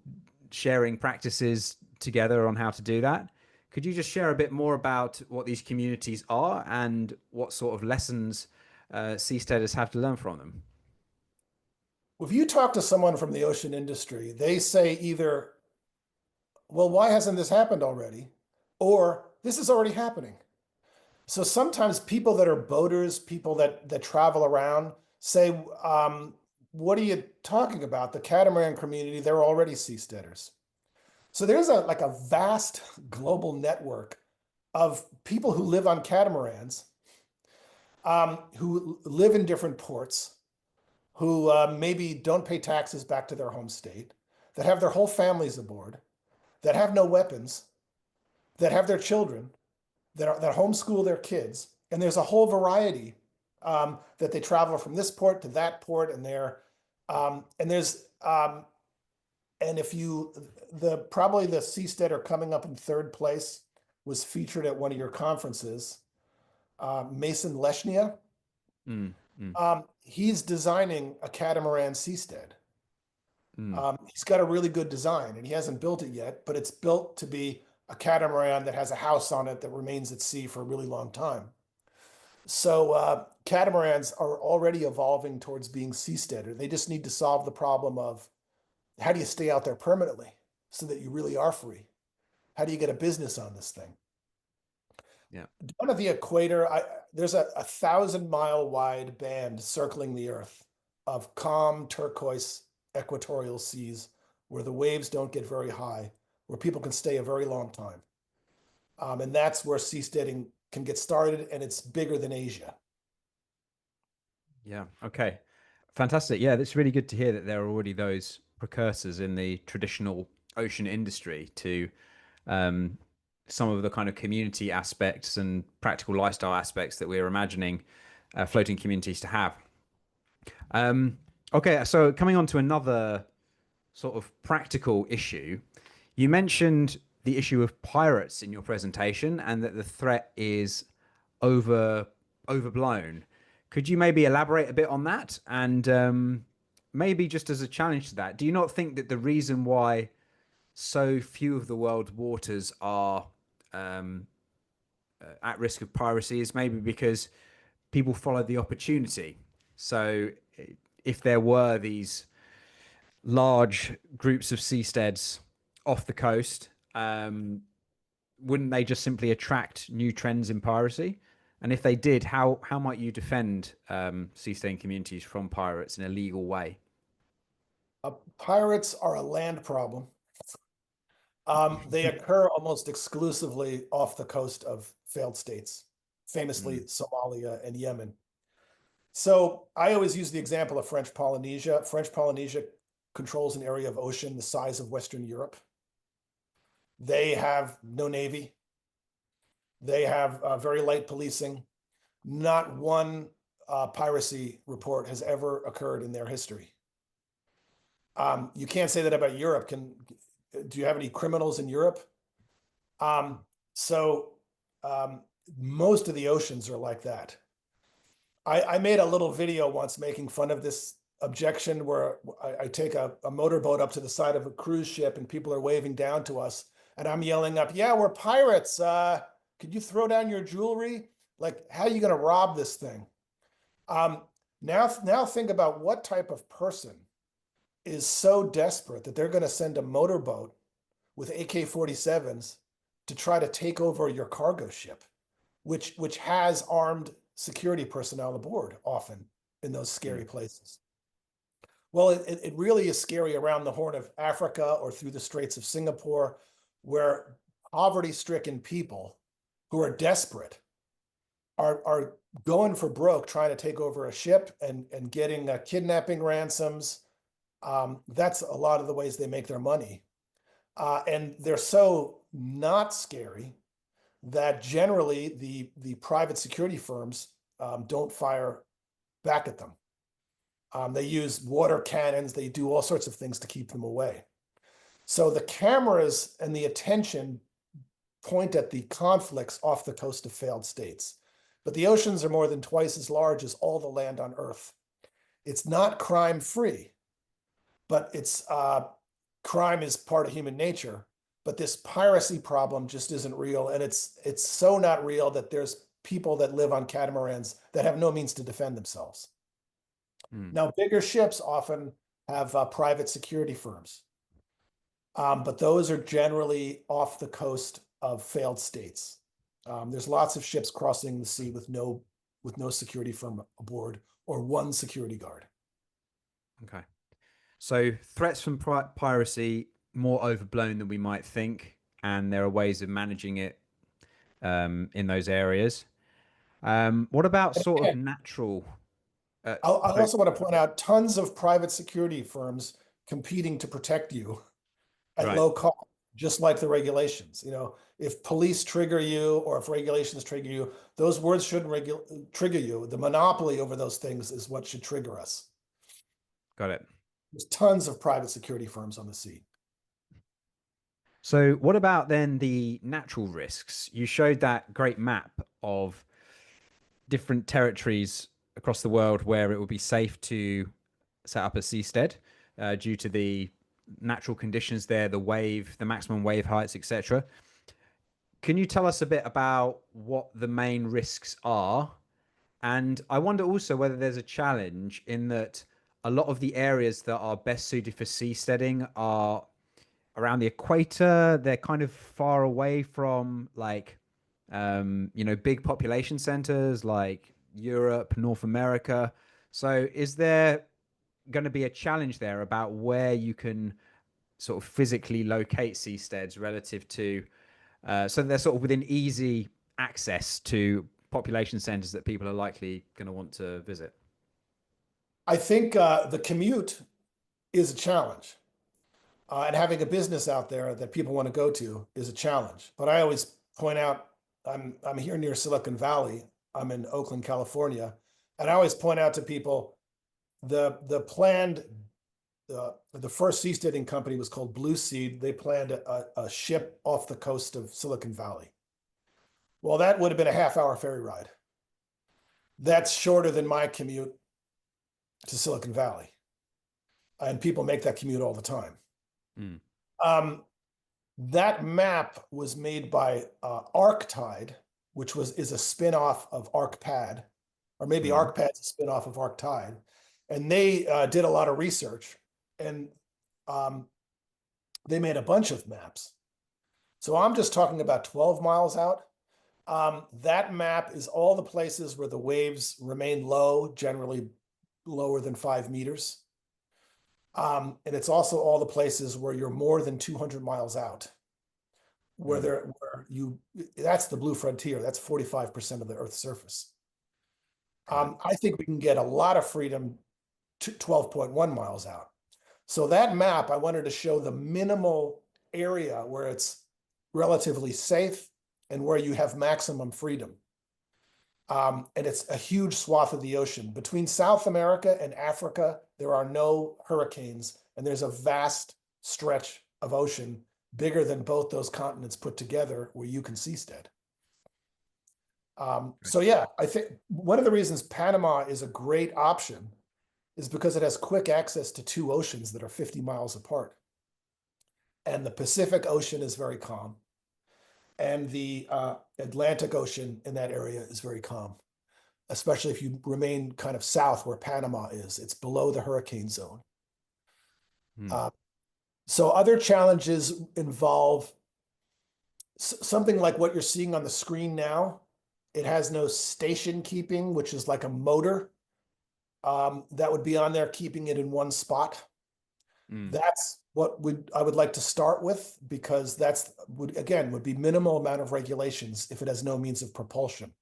[SPEAKER 2] sharing practices together on how to do that. Could you just share a bit more about what these communities are and what sort of lessons seasteaders have to learn from them?
[SPEAKER 3] If you talk to someone from the ocean industry, they say either, well, why hasn't this happened already? Or this is already happening. So sometimes people that are boaters, people that travel around say, what are you talking about? The catamaran community, they're already seasteaders. So there's like a vast global network of people who live on catamarans, who live in different ports, who maybe don't pay taxes back to their home state, that have their whole families aboard, that have no weapons, that have their children, that homeschool their kids. And there's a whole variety that they travel from this port to that port, and probably the seasteader coming up in third place was featured at one of your conferences, Mason Leshnia. He's designing a catamaran seastead. He's got a really good design, and he hasn't built it yet, but it's built to be a catamaran that has a house on it that remains at sea for a really long time. So catamarans are already evolving towards being seasteader. They just need to solve the problem of, how do you stay out there permanently so that you really are free? How do you get a business on this thing?
[SPEAKER 2] Yeah.
[SPEAKER 3] Down at the equator, there's a 1,000-mile wide band circling the Earth of calm turquoise equatorial seas where the waves don't get very high, where people can stay a very long time. And that's where seasteading can get started, and it's bigger than Asia.
[SPEAKER 2] Yeah. Okay. Fantastic. Yeah, that's really good to hear that there are already those precursors in the traditional ocean industry to some of the kind of community aspects and practical lifestyle aspects that we're imagining floating communities to have. Okay, so coming on to another sort of practical issue, you mentioned the issue of pirates in your presentation and that the threat is overblown. Could you maybe elaborate a bit on that? And maybe just as a challenge to that, do you not think that the reason why so few of the world waters are um, at risk of piracy is maybe because people follow the opportunity. So if there were these large groups of seasteads off the coast, wouldn't they just simply attract new trends in piracy? And if they did, how might you defend seasteading communities from pirates in a legal way?
[SPEAKER 3] Pirates are a land problem. They occur almost exclusively off the coast of failed states, famously
[SPEAKER 2] Mm,
[SPEAKER 3] Somalia and Yemen. So I always use the example of French Polynesia. French Polynesia controls an area of ocean the size of Western Europe. They have no navy. They have very light policing. Not one piracy report has ever occurred in their history. You can't say that about Europe. Do you have any criminals in Europe? Um, so most of the oceans are like that. I made a little video once making fun of this objection where I take a motorboat up to the side of a cruise ship and people are waving down to us and I'm yelling up, yeah, we're pirates. Could you throw down your jewelry? Like, how are you going to rob this thing? Now think about what type of person is so desperate that they're going to send a motorboat with AK-47s to try to take over your cargo ship, which has armed security personnel aboard often in those scary
[SPEAKER 2] mm,
[SPEAKER 3] places. Well, it really is scary around the Horn of Africa or through the Straits of Singapore, where poverty-stricken people who are desperate are going for broke trying to take over a ship and getting kidnapping ransoms. That's a lot of the ways they make their money. And they're so not scary that generally the private security firms don't fire back at them. They use water cannons. They do all sorts of things to keep them away. So the cameras and the attention point at the conflicts off the coast of failed states. But the oceans are more than twice as large as all the land on Earth. It's not crime-free, but it's crime is part of human nature. But this piracy problem just isn't real, and it's so not real that there's people that live on catamarans that have no means to defend themselves.
[SPEAKER 2] mm.
[SPEAKER 3] Now, bigger ships often have private security firms, but those are generally off the coast of failed states. There's lots of ships crossing the sea with no security firm aboard or one security guard.
[SPEAKER 2] Okay. So threats from piracy more overblown than we might think, and there are ways of managing it in those areas. What about
[SPEAKER 3] And
[SPEAKER 2] sort of
[SPEAKER 3] again,
[SPEAKER 2] natural?
[SPEAKER 3] I
[SPEAKER 2] So
[SPEAKER 3] also want to point out tons of private security firms competing to protect you at
[SPEAKER 2] right,
[SPEAKER 3] low cost, just like the regulations. If police trigger you or if regulations trigger you, those words shouldn't trigger you. The monopoly over those things is what should trigger us.
[SPEAKER 2] got it.
[SPEAKER 3] There's tons of private security firms on the sea.
[SPEAKER 2] So what about then the natural risks? You showed that great map of different territories across the world where it would be safe to set up a seastead due to the natural conditions there, the wave, the maximum wave heights, etc. Can you tell us a bit about what the main risks are? And I wonder also whether there's a challenge in that a lot of the areas that are best suited for seasteading are around the equator. They're kind of far away from big population centers like Europe, North America. So is there going to be a challenge there about where you can sort of physically locate seasteads relative to so they're sort of within easy access to population centers that people are likely going to want to visit?
[SPEAKER 3] I think the commute is a challenge. And having a business out there that people want to go to is a challenge. But I always point out, I'm here near Silicon Valley. I'm in Oakland, California, and I always point out to people the planned the first seasteading company was called Blue Seed. They planned a ship off the coast of Silicon Valley. Well, that would have been a half-hour ferry ride. That's shorter than my commute to Silicon Valley, and people make that commute all the time.
[SPEAKER 2] Mm.
[SPEAKER 3] Um, That map was made by Arctide, which is a spin-off of ArcPad, or maybe ArcPad's a spin-off of Arctide. And they did a lot of research, and they made a bunch of maps. So I'm just talking about 12 miles out. That map is all the places where the waves remain low, generally lower than 5 meters. And it's also all the places where you're more than 200 miles out, that's the blue frontier. That's 45% of the Earth's surface. I think we can get a lot of freedom to 12.1 miles out. So that map, I wanted to show the minimal area where it's relatively safe and where you have maximum freedom. And it's a huge swath of the ocean. Between South America and Africa, there are no hurricanes, and there's a vast stretch of ocean bigger than both those continents put together where you can seastead. So yeah, I think one of the reasons Panama is a great option is because it has quick access to two oceans that are 50 miles apart. And the Pacific Ocean is very calm. And the Atlantic Ocean in that area is very calm, especially if you remain kind of south where Panama is. It's below the hurricane zone. So other challenges involve something like what you're seeing on the screen now. It has no station keeping, which is like a motor that would be on there keeping it in one spot. That's what I would like to start with, because would be minimal amount of regulations if it has no means of propulsion.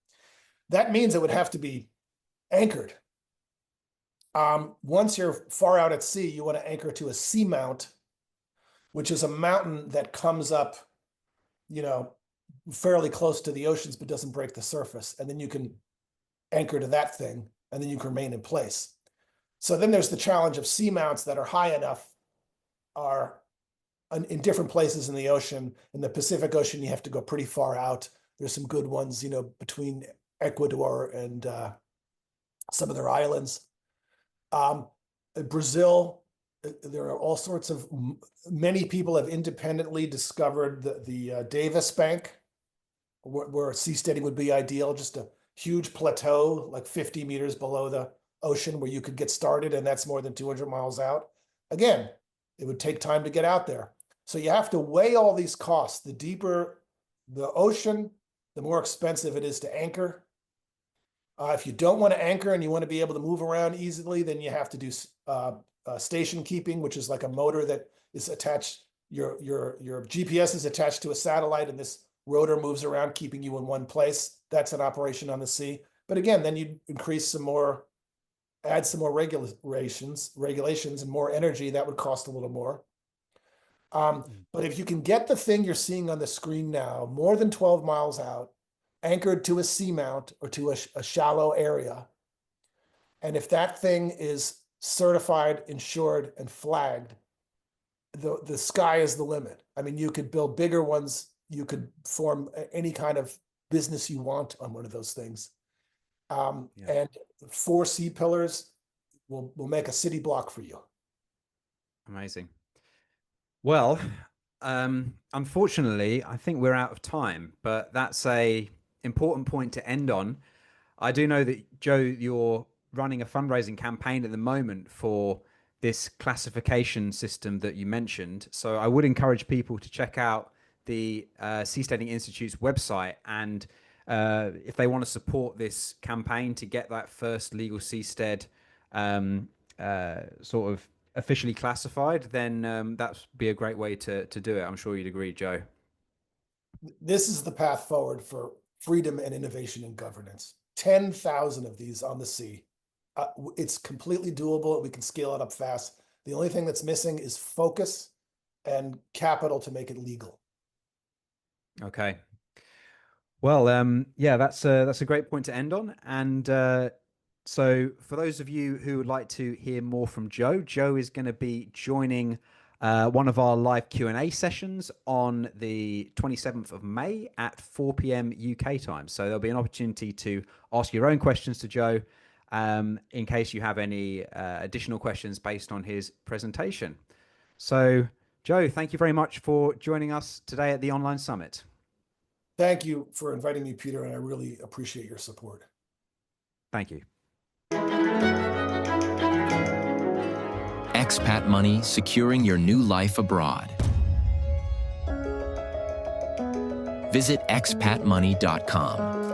[SPEAKER 3] That means it would have to be anchored. Once you're far out at sea, you want to anchor to a seamount, which is a mountain that comes up, fairly close to the oceans, but doesn't break the surface. And then you can anchor to that thing, and then you can remain in place. So then there's the challenge of seamounts that are high enough, are in different places in the ocean. In the Pacific Ocean, you have to go pretty far out. There's some good ones, between Ecuador and some of their islands. Brazil, there are all sorts of, many people have independently discovered the Davis Bank, where seasteading would be ideal, just a huge plateau, like 50 meters below the ocean, where you could get started, and that's more than 200 miles out. Again, it would take time to get out there. So you have to weigh all these costs. The deeper the ocean, the more expensive it is to anchor. If you don't want to anchor and you want to be able to move around easily, then you have to do station keeping, which is like a motor that is attached. Your GPS is attached to a satellite, and this rotor moves around, keeping you in one place. That's an operation on the sea. But again, then you add some more regulations and more energy. That would cost a little more. But if you can get the thing you're seeing on the screen now, more than 12 miles out, anchored to a seamount or to a shallow area, and if that thing is certified, insured, and flagged, the sky is the limit. I mean, you could build bigger ones. You could form any kind of business you want on one of those things. And 4 sea pillars will make a city block for you.
[SPEAKER 2] Amazing. Well, unfortunately, I think we're out of time, but that's a important point to end on. I do know that, Joe, you're running a fundraising campaign at the moment for this classification system that you mentioned. So I would encourage people to check out the Seasteading Institute's website, and if they want to support this campaign to get that first legal seastead sort of officially classified, then that'd be a great way to do it. I'm sure you'd agree, Joe.
[SPEAKER 3] This is the path forward for freedom and innovation in governance. 10,000 of these on the sea. It's completely doable. We can scale it up fast. The only thing that's missing is focus and capital to make it legal.
[SPEAKER 2] Okay. Well, yeah, that's a great point to end on. And so for those of you who would like to hear more from Joe, Joe is going to be joining one of our live Q&A sessions on the 27th of May at 4 p.m. UK time. So there'll be an opportunity to ask your own questions to Joe in case you have any additional questions based on his presentation. So, Joe, thank you very much for joining us today at the Online Summit.
[SPEAKER 3] Thank you for inviting me, Peter, and I really appreciate your support.
[SPEAKER 2] Thank you.
[SPEAKER 1] Expat Money, securing your new life abroad. Visit expatmoney.com.